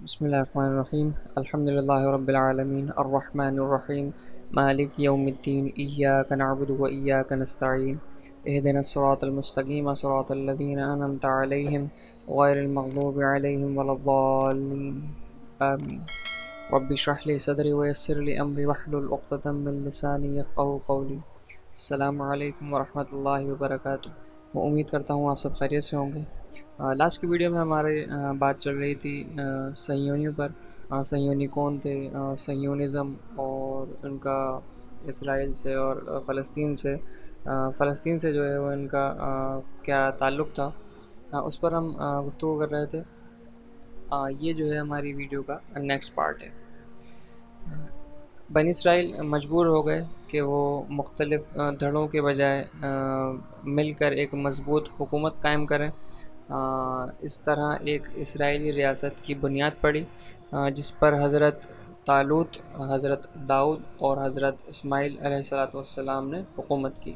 بسم الله الرحمن الرحيم الحمد لله رب العالمين الرحمن الرحيم مالك يوم الدين إياك نعبد وإياك نستعين اهدنا الصراط المستقيم صراط الذين أنعمت عليهم غير المغضوب عليهم ولا الضالين آمين رب اشرح لي صدري ويسر لي أمري واحلل عقدة من لساني يفقهوا قولي السلام علیکم ورحمۃ اللہ وبرکاتہ۔ میں امید کرتا ہوں آپ سب خیریت سے ہوں گے۔ لاسٹ کی ویڈیو میں ہمارے بات چل رہی تھی صہیونیوں پر۔ صہیونی کون تھے، صہیونزم اور ان کا اسرائیل سے اور فلسطین سے جو ہے وہ ان کا کیا تعلق تھا، اس پر ہم گفتگو کر رہے تھے۔ یہ جو ہے ہماری ویڈیو کا نیکسٹ پارٹ ہے۔ بنی اسرائیل مجبور ہو گئے کہ وہ مختلف دھڑوں کے بجائے مل کر ایک مضبوط حکومت قائم کریں۔ اس طرح ایک اسرائیلی ریاست کی بنیاد پڑی، جس پر حضرت طالوت، حضرت داؤد اور حضرت اسماعیل علیہ السلام نے حکومت کی۔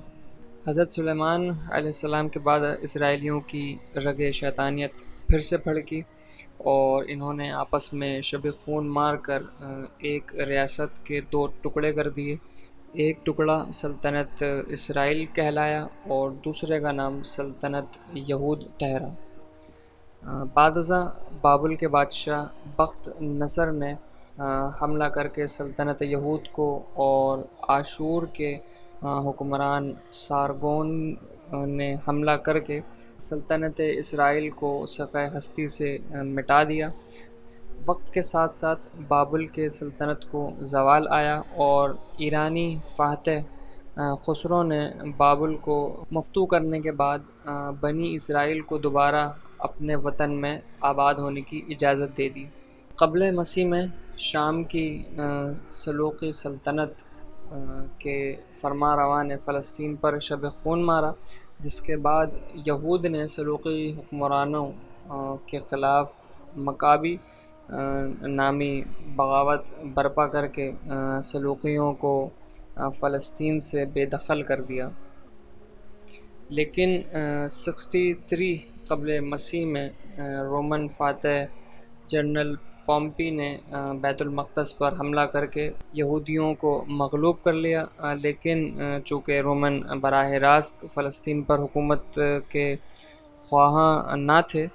حضرت سلیمان علیہ السلام کے بعد اسرائیلیوں کی رگ شیطانیت پھر سے بھڑکی اور انہوں نے آپس میں شب خون مار کر ایک ریاست کے دو ٹکڑے کر دیے۔ ایک ٹکڑا سلطنت اسرائیل کہلایا اور دوسرے کا نام سلطنت یہود ٹھہرا۔ بعد ازاں بابل کے بادشاہ بخت نصر نے حملہ کر کے سلطنت یہود کو اور آشور کے حکمران سارگون نے حملہ کر کے سلطنت اسرائیل کو صفحہ ہستی سے مٹا دیا۔ وقت کے ساتھ ساتھ بابل کے سلطنت کو زوال آیا اور ایرانی فاتح خسرو نے بابل کو مفتوح کرنے کے بعد بنی اسرائیل کو دوبارہ اپنے وطن میں آباد ہونے کی اجازت دے دی۔ قبل مسیح میں شام کی سلوقی سلطنت کے فرما رواں نے فلسطین پر شب خون مارا، جس کے بعد یہود نے سلوقی حکمرانوں کے خلاف مکابی نامی بغاوت برپا کر کے سلوقیوں کو فلسطین سے بے دخل کر دیا۔ لیکن 63 قبل مسیح میں رومن فاتح جنرل پومپی نے بیت المقدس پر حملہ کر کے یہودیوں کو مغلوب کر لیا، لیکن چونکہ رومن براہ راست فلسطین پر حکومت کے خواہاں نہ تھے،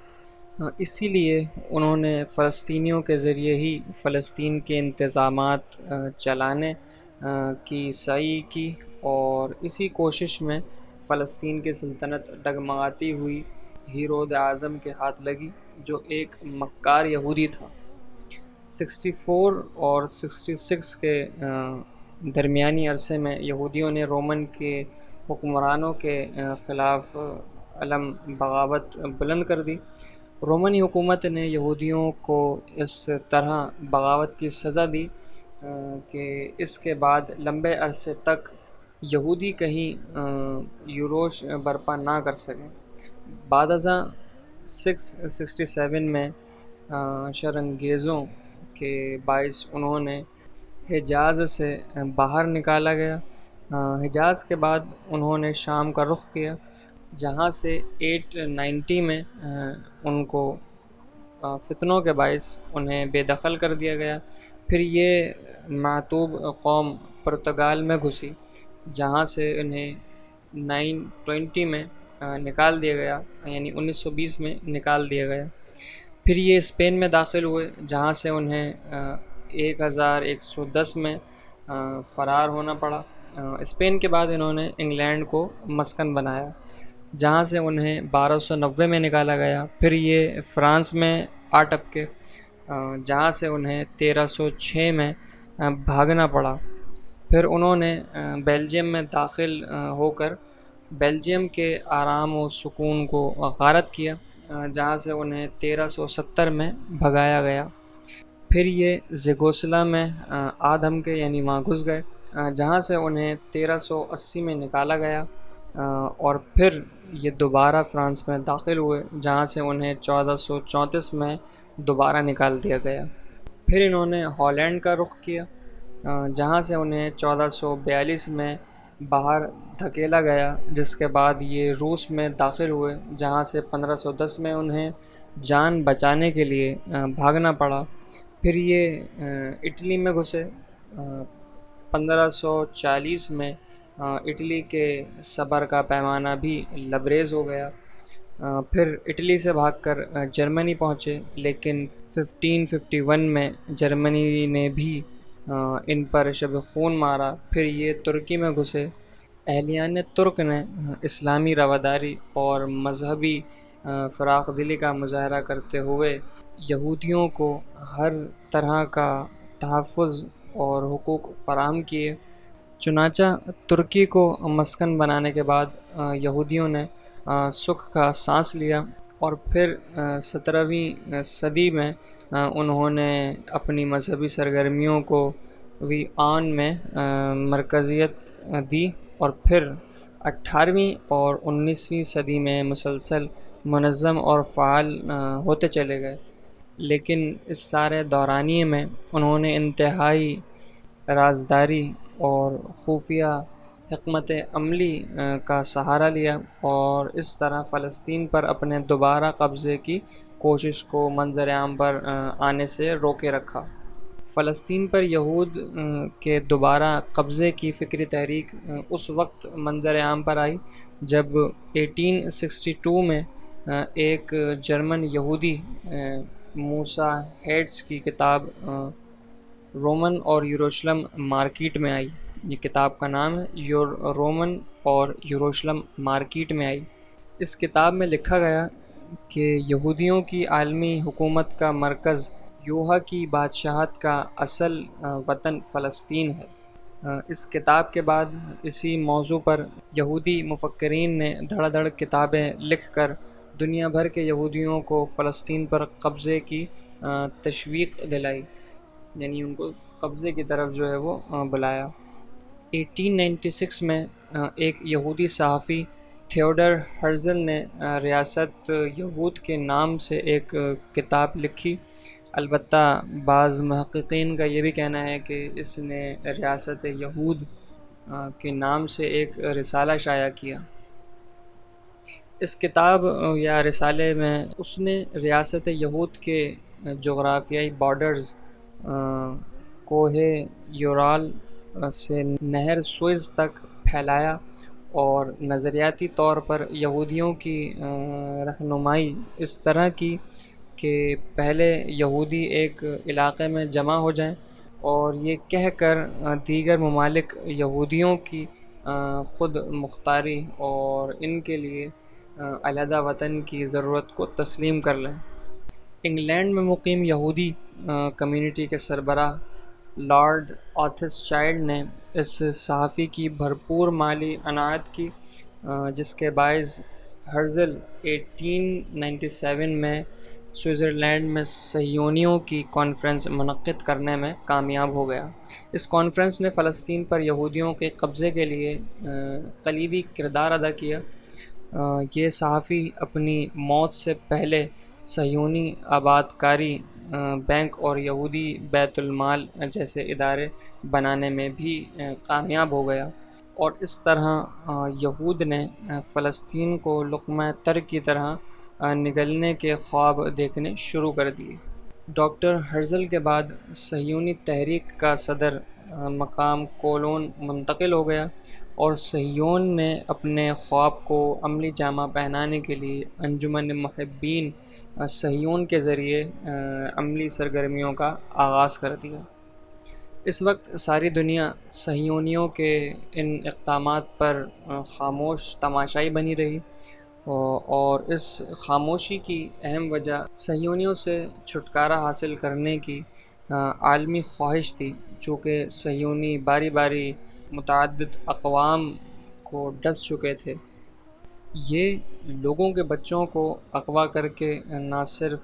اسی لیے انہوں نے فلسطینیوں کے ذریعے ہی فلسطین کے انتظامات چلانے کی سعی کی اور اسی کوشش میں فلسطین کی سلطنت ڈگمگاتی ہوئی ہیرود اعظم کے ہاتھ لگی، جو ایک مکار یہودی تھا۔ 64 اور 66 کے درمیانی عرصے میں یہودیوں نے رومن کے حکمرانوں کے خلاف علم بغاوت بلند کر دی۔ رومنی حکومت نے یہودیوں کو اس طرح بغاوت کی سزا دی کہ اس کے بعد لمبے عرصے تک یہودی کہیں یروش برپا نہ کر سکے۔ بعد ازاں 667 میں شرنگیزوں کے باعث انہوں نے حجاز سے باہر نکالا گیا۔ حجاز کے بعد انہوں نے شام کا رخ کیا، جہاں سے 890 میں ان کو فتنوں کے باعث انہیں بے دخل کر دیا گیا۔ پھر یہ معتوب قوم پرتگال میں گھسی، جہاں سے انہیں 920 میں نکال دیا گیا، یعنی 1920 میں نکال دیا گیا۔ پھر یہ اسپین میں داخل ہوئے، جہاں سے انہیں 1110 میں فرار ہونا پڑا۔ اسپین کے بعد انہوں نے انگلینڈ کو مسکن بنایا، جہاں سے انہیں 1290 میں نکالا گیا۔ پھر یہ فرانس میں آ ٹپکے، جہاں سے انہیں 1306 میں بھاگنا پڑا۔ پھر انہوں نے بیلجیم میں داخل ہو کر بیلجیم کے آرام و سکون کو غارت کیا، جہاں سے انہیں 1370 میں بھگایا گیا۔ پھر یہ زیگوسلا میں آ دھمکے، یعنی وہاں گھس گئے، جہاں سے انہیں 1380 میں نکالا گیا، اور پھر یہ دوبارہ فرانس میں داخل ہوئے، جہاں سے انہیں 1434 میں دوبارہ نکال دیا گیا۔ پھر انہوں نے ہالینڈ کا رخ کیا، جہاں سے انہیں 1442 میں باہر دھکیلا گیا، جس کے بعد یہ روس میں داخل ہوئے، جہاں سے 1510 میں انہیں جان بچانے کے لیے بھاگنا پڑا۔ پھر یہ اٹلی میں گھسے۔ 1540 میں اٹلی کے صبر کا پیمانہ بھی لبریز ہو گیا۔ پھر اٹلی سے بھاگ کر جرمنی پہنچے، لیکن 1551 میں جرمنی نے بھی ان پر شب خون مارا۔ پھر یہ ترکی میں گھسے۔ اہلیان ترک نے اسلامی رواداری اور مذہبی فراخ دلی کا مظاہرہ کرتے ہوئے یہودیوں کو ہر طرح کا تحفظ اور حقوق فراہم کیے۔ چنانچہ ترکی کو مسکن بنانے کے بعد یہودیوں نے سکھ کا سانس لیا، اور پھر 17ویں صدی میں انہوں نے اپنی مذہبی سرگرمیوں کو ویان میں مرکزیت دی، اور پھر 18ویں اور 19ویں صدی میں مسلسل منظم اور فعال ہوتے چلے گئے۔ لیکن اس سارے دورانیے میں انہوں نے انتہائی رازداری اور خفیہ حکمت عملی کا سہارا لیا، اور اس طرح فلسطین پر اپنے دوبارہ قبضے کی کوشش کو منظر عام پر آنے سے روکے رکھا۔ فلسطین پر یہود کے دوبارہ قبضے کی فکری تحریک اس وقت منظر عام پر آئی جب 1862 میں ایک جرمن یہودی موسیٰ ہیٹز کی کتاب رومن اور یروشلم مارکیٹ میں آئی۔ یہ کتاب کا نام ہے رومن اور یروشلم مارکیٹ میں آئی۔ اس کتاب میں لکھا گیا کہ یہودیوں کی عالمی حکومت کا مرکز یوحنا کی بادشاہت کا اصل وطن فلسطین ہے۔ اس کتاب کے بعد اسی موضوع پر یہودی مفکرین نے دھڑ دھڑ کتابیں لکھ کر دنیا بھر کے یہودیوں کو فلسطین پر قبضے کی تشویق دلائی، یعنی ان کو قبضے کی طرف جو ہے وہ بلایا۔ 1896 میں ایک یہودی صحافی تھیوڈر ہرزل نے ریاست یہود کے نام سے ایک کتاب لکھی۔ البتہ بعض محققین کا یہ بھی کہنا ہے کہ اس نے ریاست یہود کے نام سے ایک رسالہ شائع کیا۔ اس کتاب یا رسالے میں اس نے ریاست یہود کے جغرافیائی بارڈرز کوہ یورال سے نہر سوئز تک پھیلایا، اور نظریاتی طور پر یہودیوں کی رہنمائی اس طرح کی کہ پہلے یہودی ایک علاقے میں جمع ہو جائیں اور یہ کہہ کر دیگر ممالک یہودیوں کی خود مختاری اور ان کے لیے علیحدہ وطن کی ضرورت کو تسلیم کر لیں۔ انگلینڈ میں مقیم یہودی کمیونٹی کے سربراہ لارڈ آتھس چائلڈ نے اس صحافی کی بھرپور مالی عنایت کی، جس کے باعث ہرزل 1897 میں سوئٹزرلینڈ میں صہیونیوں کی کانفرنس منعقد کرنے میں کامیاب ہو گیا۔ اس کانفرنس نے فلسطین پر یہودیوں کے قبضے کے لیے کلیدی کردار ادا کیا۔ یہ صحافی اپنی موت سے پہلے صہیونی آباد کاری بینک اور یہودی بیت المال جیسے ادارے بنانے میں بھی کامیاب ہو گیا، اور اس طرح یہود نے فلسطین کو لقمہ تر کی طرح نگلنے کے خواب دیکھنے شروع کر دیے۔ ڈاکٹر ہرزل کے بعد صہیونی تحریک کا صدر مقام کولون منتقل ہو گیا، اور صہیون نے اپنے خواب کو عملی جامہ پہنانے کے لیے انجمن محبین صہیون کے ذریعے عملی سرگرمیوں کا آغاز کر دیا۔ اس وقت ساری دنیا صہیونیوں کے ان اقدامات پر خاموش تماشائی بنی رہی، اور اس خاموشی کی اہم وجہ صہیونیوں سے چھٹکارا حاصل کرنے کی عالمی خواہش تھی، چونکہ صہیونی باری باری متعدد اقوام کو ڈس چکے تھے۔ یہ لوگوں کے بچوں کو اغوا کر کے نہ صرف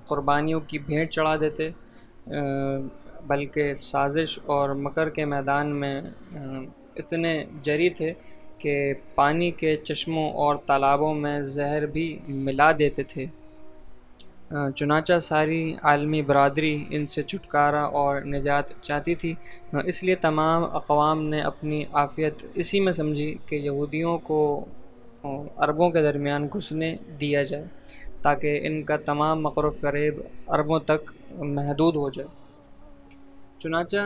قربانیوں کی بھیٹ چڑھا دیتے، بلکہ سازش اور مکر کے میدان میں اتنے جری تھے کہ پانی کے چشموں اور تالابوں میں زہر بھی ملا دیتے تھے۔ چنانچہ ساری عالمی برادری ان سے چھٹکارا اور نجات چاہتی تھی، اس لیے تمام اقوام نے اپنی عافیت اسی میں سمجھی کہ یہودیوں کو عربوں کے درمیان گھسنے دیا جائے، تاکہ ان کا تمام مکر و فریب عربوں تک محدود ہو جائے۔ چنانچہ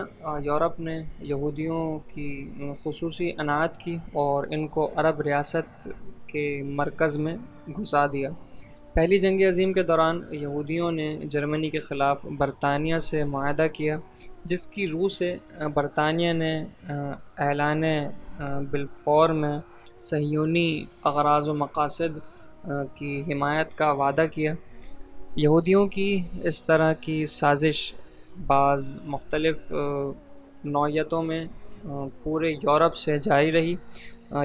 یورپ نے یہودیوں کی خصوصی عنایت کی اور ان کو عرب ریاست کے مرکز میں گھسا دیا۔ پہلی جنگ عظیم کے دوران یہودیوں نے جرمنی کے خلاف برطانیہ سے معاہدہ کیا، جس کی روح سے برطانیہ نے اعلان بلفور میں صہیونی اغراض و مقاصد کی حمایت کا وعدہ کیا۔ یہودیوں کی اس طرح کی سازش بعض مختلف نوعیتوں میں پورے یورپ سے جاری رہی،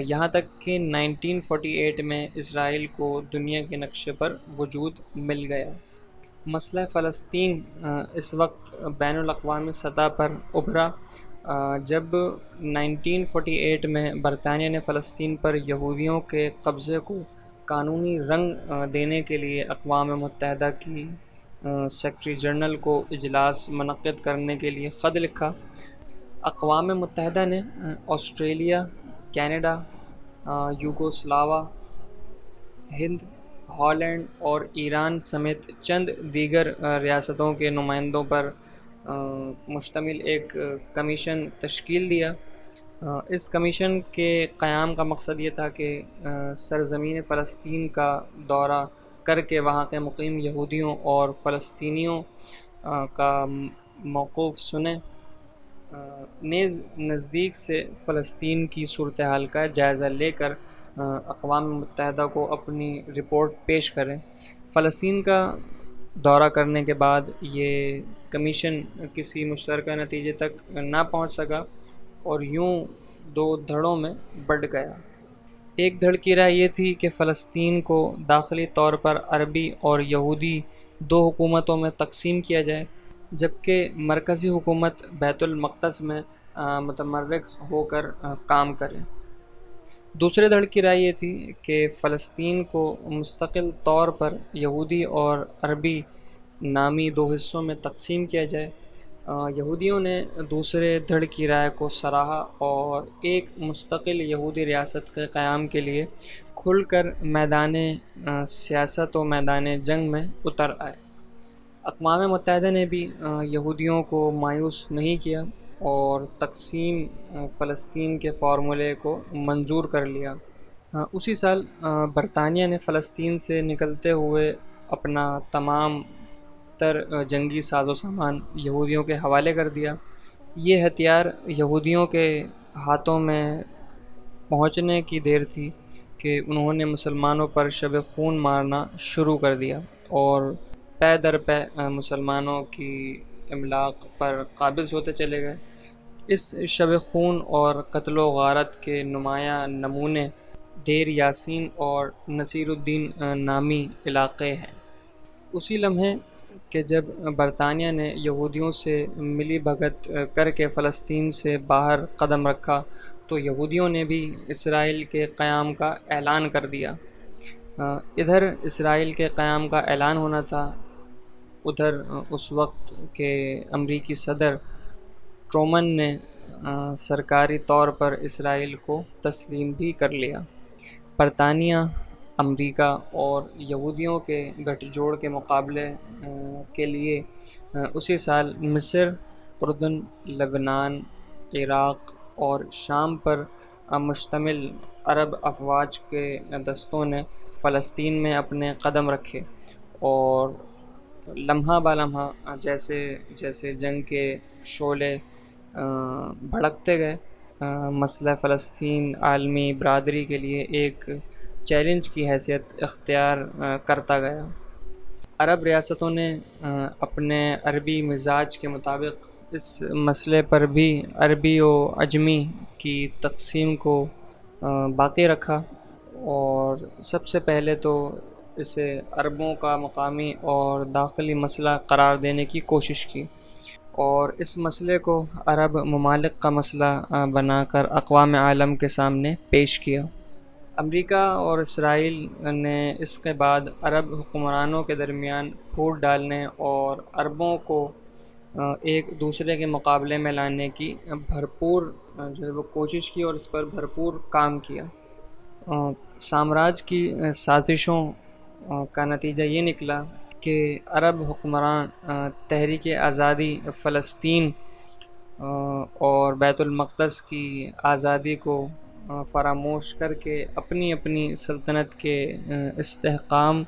یہاں تک کہ 1948 میں اسرائیل کو دنیا کے نقشے پر وجود مل گیا۔ مسئلہ فلسطین اس وقت بین الاقوامی سطح پر ابھرا جب 1948 میں برطانیہ نے فلسطین پر یہودیوں کے قبضے کو قانونی رنگ دینے کے لیے اقوام متحدہ کی سیکریٹری جنرل کو اجلاس منعقد کرنے کے لیے خط لکھا۔ اقوام متحدہ نے آسٹریلیا، کینیڈا، یوگوسلاوا، ہند، ہالینڈ اور ایران سمیت چند دیگر ریاستوں کے نمائندوں پر مشتمل ایک کمیشن تشکیل دیا۔ اس کمیشن کے قیام کا مقصد یہ تھا کہ سرزمین فلسطین کا دورہ کر کے وہاں کے مقیم یہودیوں اور فلسطینیوں کا موقف سنے، نیز نزدیک سے فلسطین کی صورتحال کا جائزہ لے کر اقوام متحدہ کو اپنی رپورٹ پیش کریں۔ فلسطین کا دورہ کرنے کے بعد یہ کمیشن کسی مشترکہ نتیجے تک نہ پہنچ سکا اور یوں دو دھڑوں میں بٹ گیا۔ ایک دھڑ کی رائے یہ تھی کہ فلسطین کو داخلی طور پر عربی اور یہودی دو حکومتوں میں تقسیم کیا جائے، جبکہ مرکزی حکومت بیت المقدس میں متمرکز ہو کر کام کرے۔ دوسرے دھڑ کی رائے یہ تھی کہ فلسطین کو مستقل طور پر یہودی اور عربی نامی دو حصوں میں تقسیم کیا جائے۔ یہودیوں نے دوسرے دھڑ کی رائے کو سراہا اور ایک مستقل یہودی ریاست کے قیام کے لیے کھل کر میدان سیاست و میدان جنگ میں اتر آئے۔ اقوام متحدہ نے بھی یہودیوں کو مایوس نہیں کیا اور تقسیم فلسطین کے فارمولے کو منظور کر لیا۔ اسی سال برطانیہ نے فلسطین سے نکلتے ہوئے اپنا تمام تر جنگی ساز و سامان یہودیوں کے حوالے کر دیا۔ یہ ہتھیار یہودیوں کے ہاتھوں میں پہنچنے کی دیر تھی کہ انہوں نے مسلمانوں پر شب خون مارنا شروع کر دیا اور پے در پے مسلمانوں کی املاک پر قابض ہوتے چلے گئے۔ اس شب خون اور قتل و غارت کے نمایاں نمونے دیر یاسین اور نصیر الدین نامی علاقے ہیں۔ اسی لمحے کہ جب برطانیہ نے یہودیوں سے ملی بھگت کر کے فلسطین سے باہر قدم رکھا تو یہودیوں نے بھی اسرائیل کے قیام کا اعلان کر دیا۔ ادھر اسرائیل کے قیام کا اعلان ہونا تھا، ادھر اس وقت کے امریکی صدر ٹرومن نے سرکاری طور پر اسرائیل کو تسلیم بھی کر لیا۔ برطانیہ، امریکہ اور یہودیوں کے گٹھ جوڑ کے مقابلے کے لیے اسی سال مصر، اردن، لبنان، عراق اور شام پر مشتمل عرب افواج کے دستوں نے فلسطین میں اپنے قدم رکھے اور لمحہ بہ لمحہ جیسے جیسے جنگ کے شعلے بھڑکتے گئے، مسئلہ فلسطین عالمی برادری کے لیے ایک چیلنج کی حیثیت اختیار کرتا گیا۔ عرب ریاستوں نے اپنے عربی مزاج کے مطابق اس مسئلے پر بھی عربی و عجمی کی تقسیم کو باقی رکھا اور سب سے پہلے تو اسے عربوں کا مقامی اور داخلی مسئلہ قرار دینے کی کوشش کی اور اس مسئلے کو عرب ممالک کا مسئلہ بنا کر اقوام عالم کے سامنے پیش کیا۔ امریکہ اور اسرائیل نے اس کے بعد عرب حکمرانوں کے درمیان پھوٹ ڈالنے اور عربوں کو ایک دوسرے کے مقابلے میں لانے کی بھرپور جو ہے وہ کوشش کی اور اس پر بھرپور کام کیا۔ سامراج کی سازشوں کا نتیجہ یہ نکلا کہ عرب حکمران تحریک آزادی فلسطین اور بیت المقدس کی آزادی کو فراموش کر کے اپنی اپنی سلطنت کے استحکام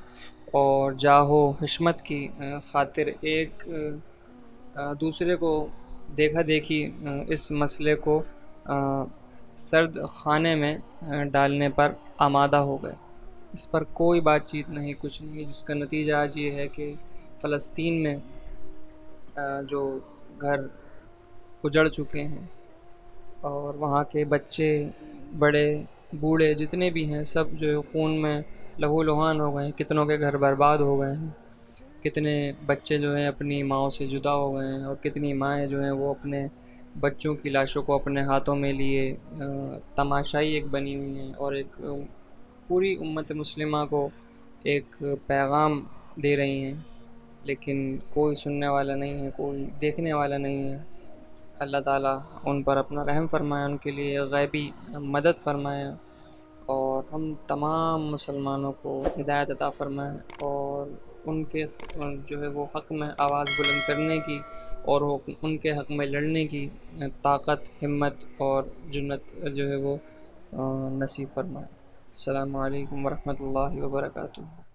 اور جاہ و حشمت کی خاطر ایک دوسرے کو دیکھا دیکھی اس مسئلے کو سرد خانے میں ڈالنے پر آمادہ ہو گئے۔ اس پر کوئی بات چیت نہیں، کچھ نہیں، جس کا نتیجہ آج یہ ہے کہ فلسطین میں جو گھر اجڑ چکے ہیں اور وہاں کے بچے بڑے بوڑھے جتنے بھی ہیں سب جو خون میں لہو لہان ہو گئے ہیں، کتنوں کے گھر برباد ہو گئے ہیں، کتنے بچے جو ہیں اپنی ماؤں سے جدا ہو گئے ہیں، اور کتنی مائیں جو ہیں وہ اپنے بچوں کی لاشوں کو اپنے ہاتھوں میں لیے تماشائی ایک بنی ہوئی ہیں، اور ایک پوری امت مسلمہ کو ایک پیغام دے رہی ہیں، لیکن کوئی سننے والا نہیں ہے، کوئی دیکھنے والا نہیں ہے۔ اللہ تعالیٰ ان پر اپنا رحم فرمائے، ان کے لیے غیبی مدد فرمائے، اور ہم تمام مسلمانوں کو ہدایت عطا فرمائے، اور ان کے جو ہے وہ حق میں آواز بلند کرنے کی اور ان کے حق میں لڑنے کی طاقت، ہمت اور جرأت جو ہے وہ نصیب فرمائے۔ السلام علیکم ورحمۃ اللہ وبرکاتہ۔